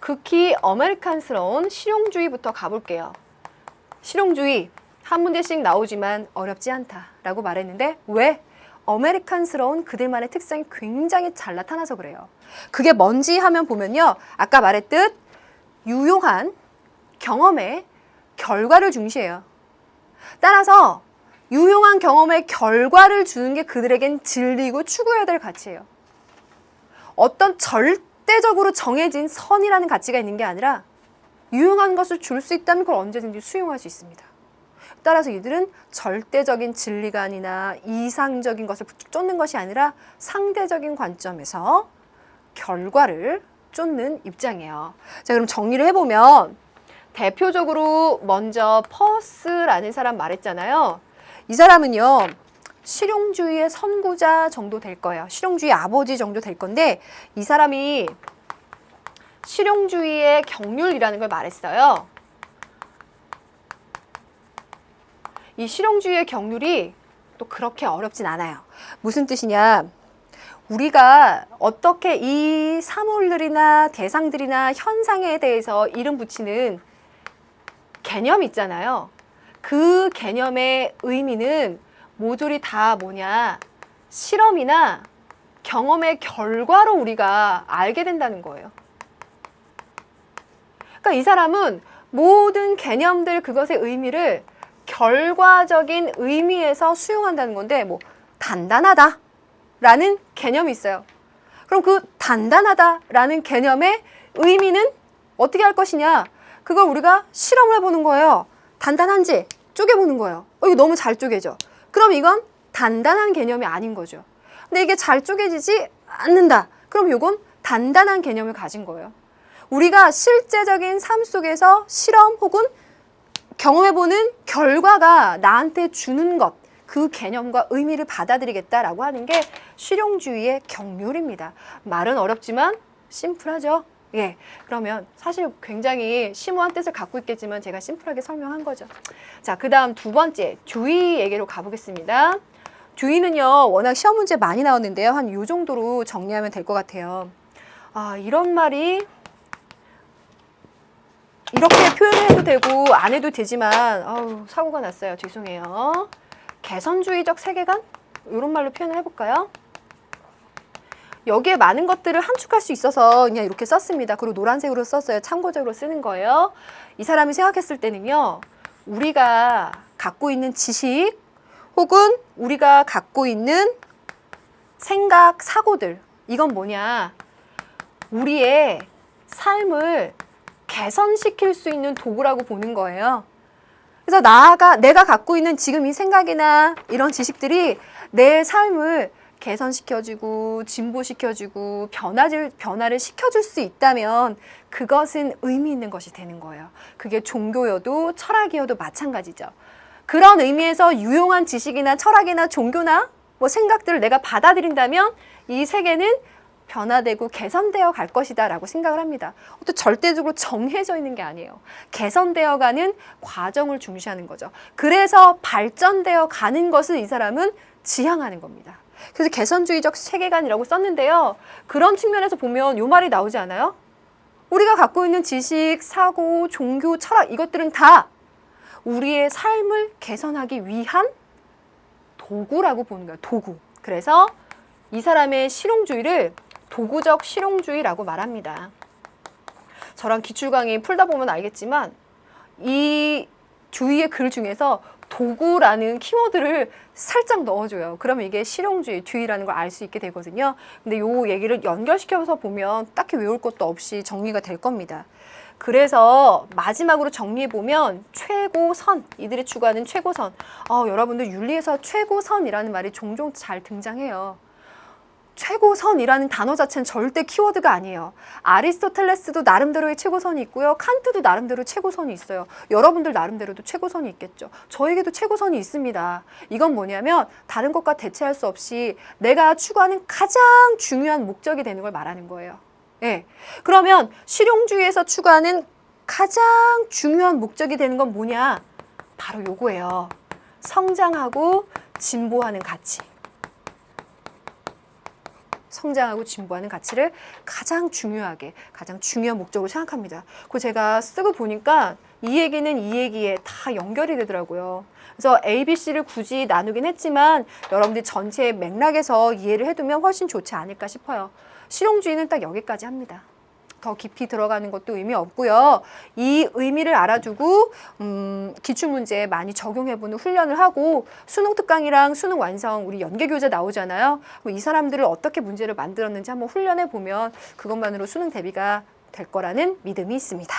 극히 아메리칸스러운 실용주의부터 가볼게요. 실용주의 한 문제씩 나오지만 어렵지 않다라고 말했는데 왜? 아메리칸스러운 그들만의 특성이 굉장히 잘 나타나서 그래요. 그게 뭔지 하면 보면요. 아까 말했듯 유용한 경험의 결과를 중시해요. 따라서 유용한 경험의 결과를 주는 게 그들에겐 진리고 추구해야 될 가치예요. 어떤 절대적으로 정해진 선이라는 가치가 있는 게 아니라 유용한 것을 줄 수 있다면 그걸 언제든지 수용할 수 있습니다. 따라서 이들은 절대적인 진리관이나 이상적인 것을 쫓는 것이 아니라 상대적인 관점에서 결과를 쫓는 입장이에요. 자, 그럼 정리를 해보면 대표적으로 먼저 퍼스라는 사람 말했잖아요. 이 사람은요. 실용주의의 선구자 정도 될 거예요. 실용주의 아버지 정도 될 건데 이 사람이 실용주의의 경륜이라는 걸 말했어요. 이 실용주의의 경륜이 또 그렇게 어렵진 않아요. 무슨 뜻이냐? 우리가 어떻게 이 사물들이나 대상들이나 현상에 대해서 이름 붙이는 개념이 있잖아요. 그 개념의 의미는 모조리 다 뭐냐? 실험이나 경험의 결과로 우리가 알게 된다는 거예요. 그러니까 이 사람은 모든 개념들 그것의 의미를 결과적인 의미에서 수용한다는 건데 뭐 단단하다 라는 개념이 있어요. 그럼 그 단단하다 라는 개념의 의미는 어떻게 할 것이냐? 그걸 우리가 실험을 해보는 거예요. 단단한지 쪼개보는 거예요. 이거 너무 잘 쪼개져. 그럼 이건 단단한 개념이 아닌 거죠. 근데 이게 잘 쪼개지지 않는다. 그럼 이건 단단한 개념을 가진 거예요. 우리가 실제적인 삶 속에서 실험 혹은 경험해보는 결과가 나한테 주는 것, 그 개념과 의미를 받아들이겠다라고 하는 게 실용주의의 경륜입니다. 말은 어렵지만 심플하죠? 예. 그러면 사실 굉장히 심오한 뜻을 갖고 있겠지만 제가 심플하게 설명한 거죠. 자, 그 다음 두 번째, 주의에게로 가보겠습니다. 주의는요, 워낙 시험 문제 많이 나오는데요. 한 요 정도로 정리하면 될 것 같아요. 아, 이런 말이 이렇게 표현을 해도 되고 안 해도 되지만 사고가 났어요. 죄송해요. 개선주의적 세계관? 이런 말로 표현을 해볼까요? 여기에 많은 것들을 함축할 수 있어서 그냥 이렇게 썼습니다. 그리고 노란색으로 썼어요. 참고적으로 쓰는 거예요. 이 사람이 생각했을 때는요. 우리가 갖고 있는 지식 혹은 우리가 갖고 있는 생각, 사고들 이건 뭐냐? 우리의 삶을 개선시킬 수 있는 도구라고 보는 거예요. 그래서 내가 갖고 있는 지금 이 생각이나 이런 지식들이 내 삶을 개선시켜주고 진보시켜주고 변화를 시켜줄 수 있다면 그것은 의미 있는 것이 되는 거예요. 그게 종교여도 철학이어도 마찬가지죠. 그런 의미에서 유용한 지식이나 철학이나 종교나 뭐 생각들을 내가 받아들인다면 이 세계는 변화되고 개선되어 갈 것이다 라고 생각을 합니다. 또 절대적으로 정해져 있는 게 아니에요. 개선되어 가는 과정을 중시하는 거죠. 그래서 발전되어 가는 것을 이 사람은 지향하는 겁니다. 그래서 개선주의적 세계관이라고 썼는데요. 그런 측면에서 보면 이 말이 나오지 않아요? 우리가 갖고 있는 지식, 사고, 종교, 철학 이것들은 다 우리의 삶을 개선하기 위한 도구라고 보는 거예요. 도구. 그래서 이 사람의 실용주의를 도구적 실용주의라고 말합니다. 저랑 기출 강의 풀다 보면 알겠지만 이 주의의 글 중에서 도구라는 키워드를 살짝 넣어줘요. 그러면 이게 실용주의, 주의라는 걸 알 수 있게 되거든요. 근데 요 얘기를 연결시켜서 보면 딱히 외울 것도 없이 정리가 될 겁니다. 그래서 마지막으로 정리해보면 최고선, 이들이 추구하는 최고선. 여러분들 윤리에서 최고선이라는 말이 종종 잘 등장해요. 최고선이라는 단어 자체는 절대 키워드가 아니에요. 아리스토텔레스도 나름대로의 최고선이 있고요. 칸트도 나름대로 최고선이 있어요. 여러분들 나름대로도 최고선이 있겠죠. 저에게도 최고선이 있습니다. 이건 뭐냐면 다른 것과 대체할 수 없이 내가 추구하는 가장 중요한 목적이 되는 걸 말하는 거예요. 예. 그러면 실용주의에서 추구하는 가장 중요한 목적이 되는 건 뭐냐? 바로 요거예요. 성장하고 진보하는 가치. 성장하고 진보하는 가치를 가장 중요하게, 가장 중요한 목적으로 생각합니다. 그거 제가 쓰고 보니까 이 얘기는 이 얘기에 다 연결이 되더라고요. 그래서 A, B, C를 굳이 나누긴 했지만 여러분들 전체의 맥락에서 이해를 해두면 훨씬 좋지 않을까 싶어요. 실용주의는 딱 여기까지 합니다. 더 깊이 들어가는 것도 의미 없고요. 이 의미를 알아두고 기출문제에 많이 적용해보는 훈련을 하고 수능 특강이랑 수능 완성 우리 연계교재 나오잖아요. 이 사람들을 어떻게 문제를 만들었는지 한번 훈련해보면 그것만으로 수능 대비가 될 거라는 믿음이 있습니다.